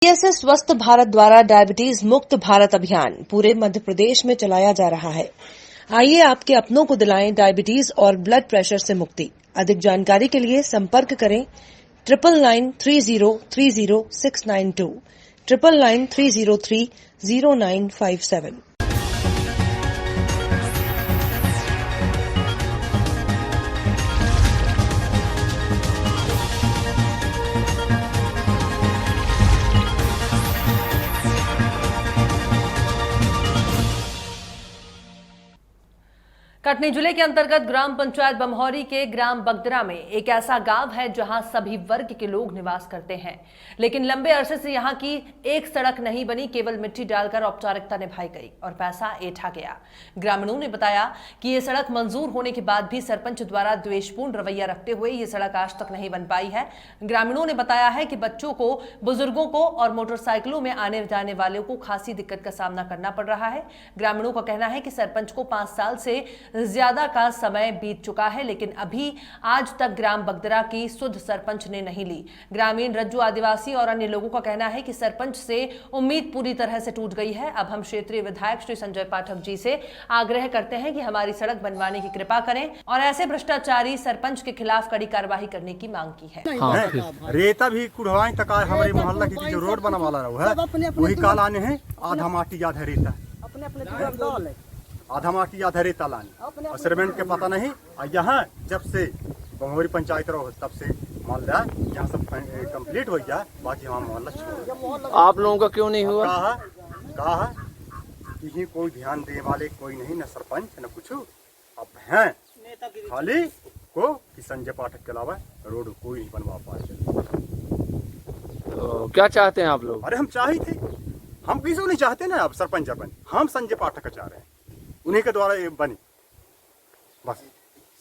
CSC स्वस्थ भारत द्वारा diabetes मुक्त भारत अभियान पूरे मध्य प्रदेश में चलाया जा रहा है। आइए आपके अपनों को दिलाएं डायबिटीज और ब्लड प्रेशर से मुक्ति। अधिक जानकारी के लिए संपर्क करें 9993030692 9993030957। कटनी जिले के अंतर्गत ग्राम पंचायत बमहौरी के ग्राम बगदरा में एक ऐसा गांव है जहां सभी वर्ग के लोग निवास करते हैं, लेकिन लंबे अरसे से यहां की एक सड़क नहीं बनी। केवल मिट्टी डालकर औपचारिकता निभाई गई और पैसा ऐंठा गया। ग्रामीणों ने बताया कि ये सड़क मंजूर होने के बाद भी सरपंच द्वारा द्वेषपूर्ण रवैया रखते हुए ये सड़क आज तक नहीं बन पाई है। ग्रामीणों ने बताया है कि बच्चों को, बुजुर्गों को और मोटरसाइकिलों में आने जाने वालों को खासी दिक्कत का सामना करना पड़ रहा है। ग्रामीणों का कहना है कि सरपंच को 5 साल से ज्यादा का समय बीत चुका है, लेकिन अभी आज तक ग्राम बगदरा की सुध सरपंच ने नहीं ली। ग्रामीण, रज्जू, आदिवासी और अन्य लोगों का कहना है कि सरपंच से उम्मीद पूरी तरह से टूट गई है। अब हम क्षेत्रीय विधायक श्री संजय पाठक जी से आग्रह करते हैं कि हमारी सड़क बनवाने की कृपा करें और ऐसे भ्रष्टाचारी सरपंच के खिलाफ कड़ी कार्रवाई करने की मांग की है। रेता भी कुढ़वाई तक हमारे मोहल्ला की जो रोड बना वाला है वही काल आने हैं। आधा माटी आधा रेता, आधा माटी आधा रेता लाने और सीमेंट के पता नहीं। और यहाँ जब से बमहौरी पंचायत रहो तब से मोहल्ला यहाँ सब कंप्लीट हो गया, बाकी हमारा मोहल्ला छोड़। आप लोगों का क्यों नहीं हुआ? कहा कि कोई ध्यान देने वाले कोई नहीं, न सरपंच न कुछ। अब हैं खाली को कि संजय पाठक के अलावा रोड कोई नहीं बनवा पाए। तो क्या चाहते हैं आप लोग? अरे हम चाहे थे, हम किसी को नहीं चाहते ना। अब सरपंच बने, हम संजय पाठक का चाह रहे हैं, उन्हीं के द्वारा ये बनी बस।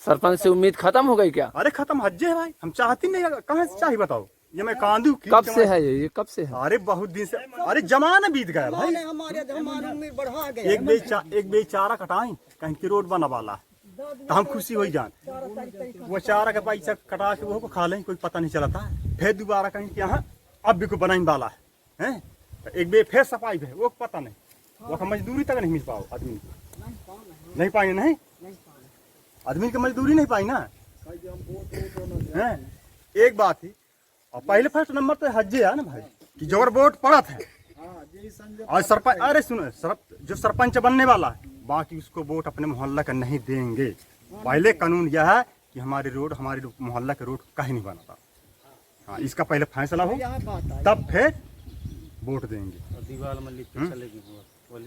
सरपंच से उम्मीद खत्म हो गई क्या? अरे खत्म हज्जे है भाई, हम चाहते नहीं। कहाँ से चाहिए बताओ? ये मैं कांदू कब से है ये कब से है? अरे बहुत दिन से। अरे जमाना बीत गया भाई। एक बेचारा कटाई कहीं की रोड बना वाला है तो हम खुशी हो जान। वो चारा का पैसा कटा के वो खा लें, कोई पता नहीं चलता। फिर दोबारा कहीं यहाँ अब भी कोई बनाने वाला है। एक बे फिर सफाई है, वो पता नहीं, वो मजदूरी तक नहीं मिल पाओ आदमी को। नहीं पाई नहीं आदमी की मजदूरी नहीं पाई ना है। एक बात ही, और पहले फर्स्ट नंबर तो हज्जे है ना भाई कि जोर वोट पड़ा था और सरपंच। अरे सुनो, जो सरपंच बनने वाला है बाकी उसको वोट अपने मोहल्ला का नहीं देंगे। पहले कानून यह है कि हमारे मोहल्ला के रोड कहीं नहीं बनता। हाँ, इसका पहले फैसला हो तब फिर वोट देंगे।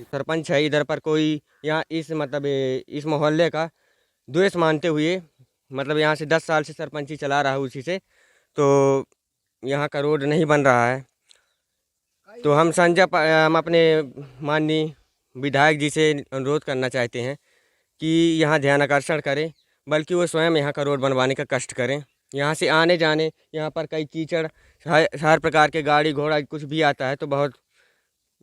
सरपंच है इधर पर कोई यहाँ इस मोहल्ले का द्वेष मानते हुए, मतलब यहाँ से 10 साल से सरपंच ही चला रहा है उसी से, तो यहाँ का रोड नहीं बन रहा है। तो हम अपने माननीय विधायक जी से अनुरोध करना चाहते हैं कि यहाँ ध्यान आकर्षण करें, बल्कि वो स्वयं यहाँ का रोड बनवाने का कष्ट करें। यहाँ से आने जाने, यहाँ पर कई कीचड़, हर प्रकार के गाड़ी घोड़ा कुछ भी आता है तो बहुत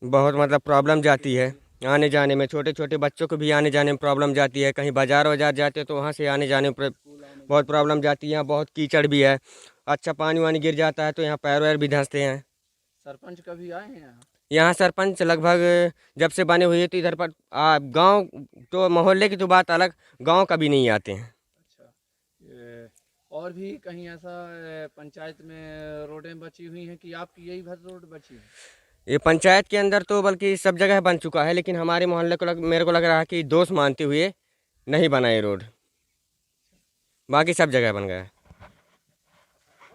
मतलब प्रॉब्लम जाती है आने जाने में। छोटे छोटे बच्चों को भी आने जाने में प्रॉब्लम जाती है। कहीं बाजार जाते हैं तो वहाँ से आने जाने में बहुत प्रॉब्लम जाती है। यहाँ बहुत कीचड़ भी है, अच्छा पानी वानी गिर जाता है तो यहाँ पैर वैर भी धंसते हैं। सरपंच कभी आए हैं यहाँ सरपंच लगभग जब से बने हुए तो इधर पर गांव तो मोहल्ले की तो बात अलग, गांव कभी नहीं आते हैं। अच्छा, और भी कहीं ऐसा पंचायत में रोडें बची हुई हैं कि आपकी यही भर रोड बची है? ये पंचायत के अंदर तो बल्कि सब जगह बन चुका है, लेकिन हमारे मोहल्ले को मेरे को लग रहा है कि दोष मानते हुए नहीं बना ये रोड, बाकी सब जगह बन गया है।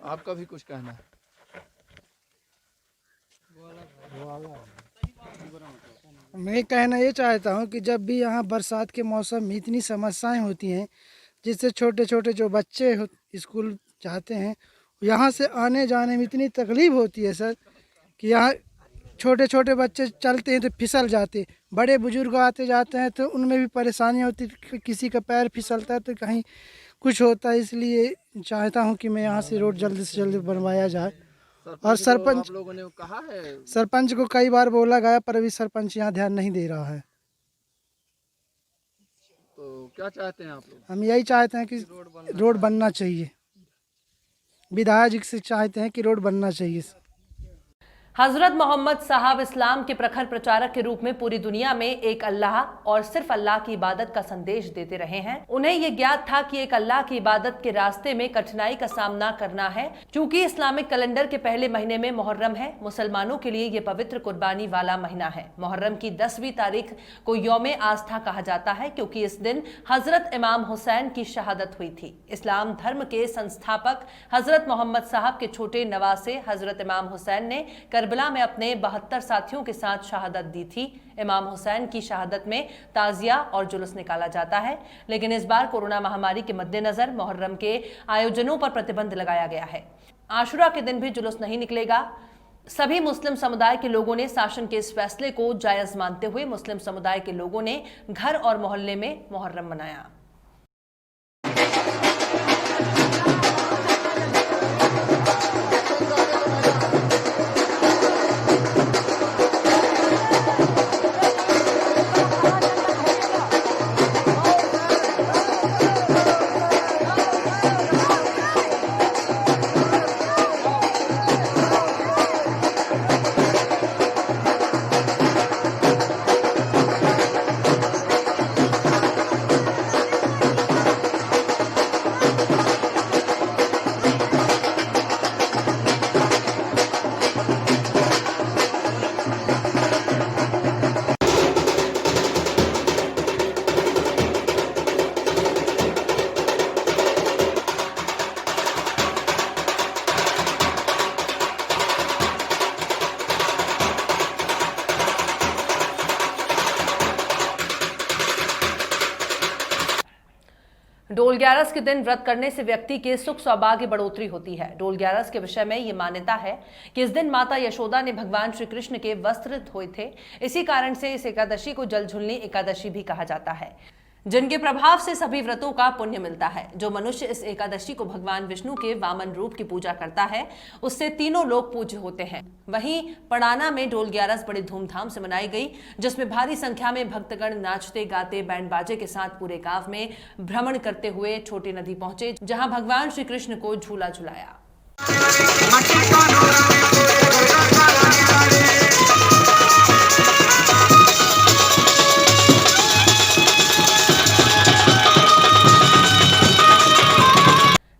आपका भी कुछ कहना है? मैं कहना ये चाहता हूँ कि जब भी यहाँ बरसात के मौसम में इतनी समस्याएं होती हैं, जिससे छोटे छोटे जो बच्चे स्कूल जाते हैं, यहाँ से आने जाने में इतनी तकलीफ होती है सर कि यहाँ छोटे छोटे बच्चे चलते हैं तो फिसल जाते, बड़े बुजुर्ग आते जाते हैं तो उनमें भी परेशानी होती, किसी का पैर फिसलता है तो कहीं कुछ होता है। इसलिए चाहता हूँ कि मैं यहाँ से रोड जल्दी से जल्दी बनवाया जाए। और सरपंच, आप लोगों ने कहा है? सरपंच को कई बार बोला गया पर अभी सरपंच यहाँ ध्यान नहीं दे रहा है। तो क्या चाहते हैं आप लोग? हम यही चाहते हैं कि रोड बनना चाहिए। विधायक जी से चाहते हैं कि रोड बनना चाहिए। हजरत मोहम्मद साहब इस्लाम के प्रखर प्रचारक के रूप में पूरी दुनिया में एक अल्लाह और सिर्फ अल्लाह की इबादत का संदेश देते रहे हैं। उन्हें ये ज्ञात था कि एक अल्लाह की इबादत के रास्ते में कठिनाई का सामना करना है। चूंकि इस्लामिक कैलेंडर के पहले महीने में मुहर्रम है, मुसलमानों के लिए ये पवित्र कुर्बानी वाला महीना है। मुहर्रम की 10वीं तारीख को यौम आस्था कहा जाता है क्योंकि इस दिन हजरत इमाम हुसैन की शहादत हुई थी। इस्लाम धर्म के संस्थापक हजरत मोहम्मद साहब के छोटे नवासे हजरत इमाम हुसैन ने करबला में अपने 72 साथियों के साथ शहादत दी थी। इमाम हुसैन की शहादत में ताजिया और जुलूस निकाला जाता है, लेकिन इस बार कोरोना महामारी के मद्देनजर मुहर्रम के आयोजनों पर प्रतिबंध लगाया गया है। आशुरा के दिन भी जुलूस नहीं निकलेगा। सभी मुस्लिम समुदाय के लोगों ने शासन के इस फैसले को जायज मानते हुए मुस्लिम समुदाय के लोगों ने घर और मोहल्ले में मुहर्रम मनाया। डोल ग्यारस के दिन व्रत करने से व्यक्ति के सुख सौभाग्य बढ़ोतरी होती है। डोल ग्यारस के विषय में ये मान्यता है कि इस दिन माता यशोदा ने भगवान श्री कृष्ण के वस्त्र धोए थे। इसी कारण से इस एकादशी को जल झुलनी एकादशी भी कहा जाता है, जिनके प्रभाव से सभी व्रतों का पुण्य मिलता है। जो मनुष्य इस एकादशी को भगवान विष्णु के वामन रूप की पूजा करता है, उससे तीनों लोग पूज्य होते हैं। वहीं पड़ाना में डोल ग्यारस बड़ी धूमधाम से मनाई गई, जिसमें भारी संख्या में भक्तगण नाचते गाते बैंड बाजे के साथ पूरे गांव में भ्रमण करते हुए छोटी नदी पहुंचे, जहां भगवान श्री कृष्ण को झूला झुलाया।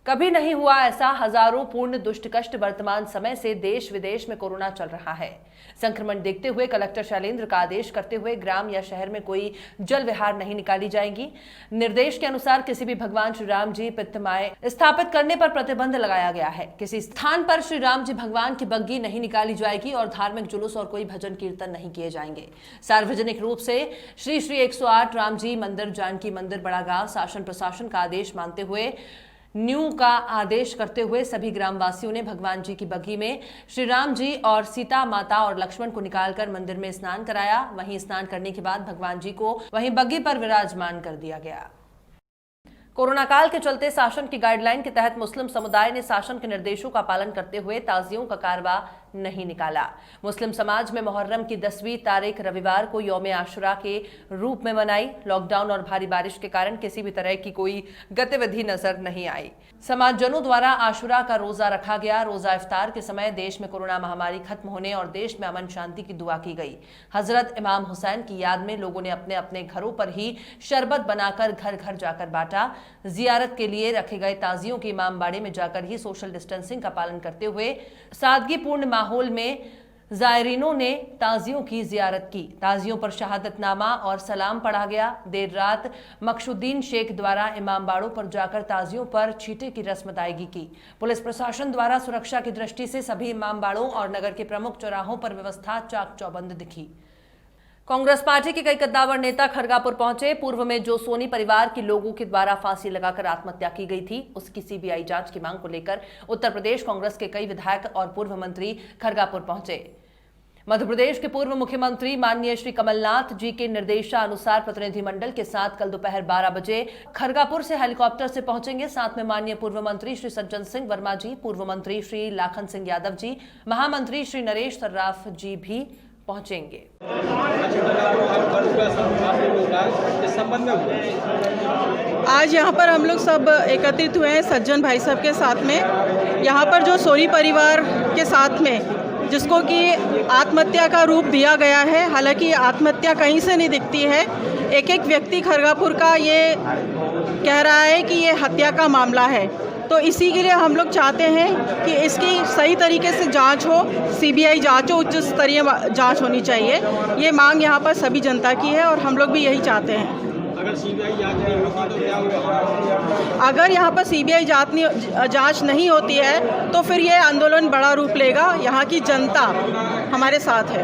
कभी नहीं हुआ ऐसा, हजारों पूर्ण दुष्ट कष्ट वर्तमान समय से देश विदेश में कोरोना चल रहा है। संक्रमण देखते हुए कलेक्टर शैलेंद्र का आदेश करते हुए ग्राम या शहर में कोई जल विहार नहीं निकाली जाएंगी। निर्देश के अनुसार किसी भी भगवान श्री राम जी प्रतिमाएं स्थापित करने पर प्रतिबंध लगाया गया है। किसी स्थान पर श्री राम जी भगवान की बग्गी नहीं निकाली जाएगी और धार्मिक जुलूस और कोई भजन कीर्तन नहीं किए जाएंगे। सार्वजनिक रूप से श्री 108 राम जी मंदिर, जानकी मंदिर, बड़ा गांव शासन प्रशासन का आदेश मानते हुए न्यू का आदेश करते हुए सभी ग्रामवासियों ने भगवान जी की बग्गी में श्री राम जी और सीता माता और लक्ष्मण को निकालकर मंदिर में स्नान कराया। वहीं स्नान करने के बाद भगवान जी को वहीं बग्गी पर विराजमान कर दिया गया। कोरोना काल के चलते शासन की गाइडलाइन के तहत मुस्लिम समुदाय ने शासन के निर्देशों का पालन करते हुए ताजियों का कारवा नहीं निकाला। मुस्लिम समाज में मुहर्रम की 10वीं तारीख रविवार को यौम आशुरा के रूप में मनाई। लॉकडाउन और भारी बारिश के कारण किसी भी तरह की कोई गतिविधि नजर नहीं आई। समाजजनों द्वारा आशुरा का रोजा रखा गया। रोजा इफ्तार के समय देश में कोरोना महामारी खत्म होने और देश में अमन शांति की दुआ की गई। हजरत इमाम हुसैन की याद में लोगों ने अपने अपने घरों पर ही शरबत बनाकर घर घर जाकर बांटा। जियारत के लिए रखे गए ताजियों की इमामबाड़े में जाकर ही सोशल डिस्टेंसिंग का पालन करते हुए सादगीपूर्ण माहौल में जायरीनों ने ताजियों की जियारत की। ताजियों पर शहादतनामा और सलाम पढ़ा गया। देर रात मकसुद्दीन शेख द्वारा इमामबाड़ों पर जाकर ताजियों पर छींटे की रस्म अदायगी की। पुलिस प्रशासन द्वारा सुरक्षा की दृष्टि से सभी इमामबाड़ों और नगर के प्रमुख चौराहों पर व्यवस्था चाक चौबंद दिखी। कांग्रेस पार्टी के कई कद्दावर नेता खड़गापुर पहुंचे। पूर्व में जो सोनी परिवार के लोगों के द्वारा फांसी लगाकर आत्महत्या की गई थी, उसकी सीबीआई जांच की मांग को लेकर उत्तर प्रदेश कांग्रेस के कई विधायक और पूर्व मंत्री खड़गापुर पहुंचे। मध्य प्रदेश के पूर्व मुख्यमंत्री माननीय श्री कमलनाथ जी के निर्देशानुसार प्रतिनिधिमंडल के साथ कल दोपहर 12 बजे खड़गापुर से हेलीकॉप्टर से पहुंचेंगे। साथ में माननीय पूर्व मंत्री श्री सज्जन सिंह वर्मा जी, पूर्व मंत्री श्री लाखन सिंह यादव जी, महामंत्री श्री नरेश सर्राफ जी भी पहुंचेंगे। आज यहाँ पर हम लोग सब एकत्रित हुए हैं सज्जन भाई साहब के साथ में। यहाँ पर जो सोनी परिवार के साथ में जिसको कि आत्महत्या का रूप दिया गया है। हालांकि आत्महत्या कहीं से नहीं दिखती है। एक एक व्यक्ति खरगापुर का ये कह रहा है कि ये हत्या का मामला है। तो इसी के लिए हम लोग चाहते हैं कि इसकी सही तरीके से जांच हो, सीबीआई जांच हो, उच्च स्तरीय जांच होनी चाहिए। ये मांग यहाँ पर सभी जनता की है और हम लोग भी यही चाहते हैं। अगर सीबीआई जांच नहीं होती तो क्या होगा? अगर यहाँ पर सीबीआई जांच नहीं होती है तो फिर ये आंदोलन बड़ा रूप लेगा। यहाँ की जनता हमारे साथ है।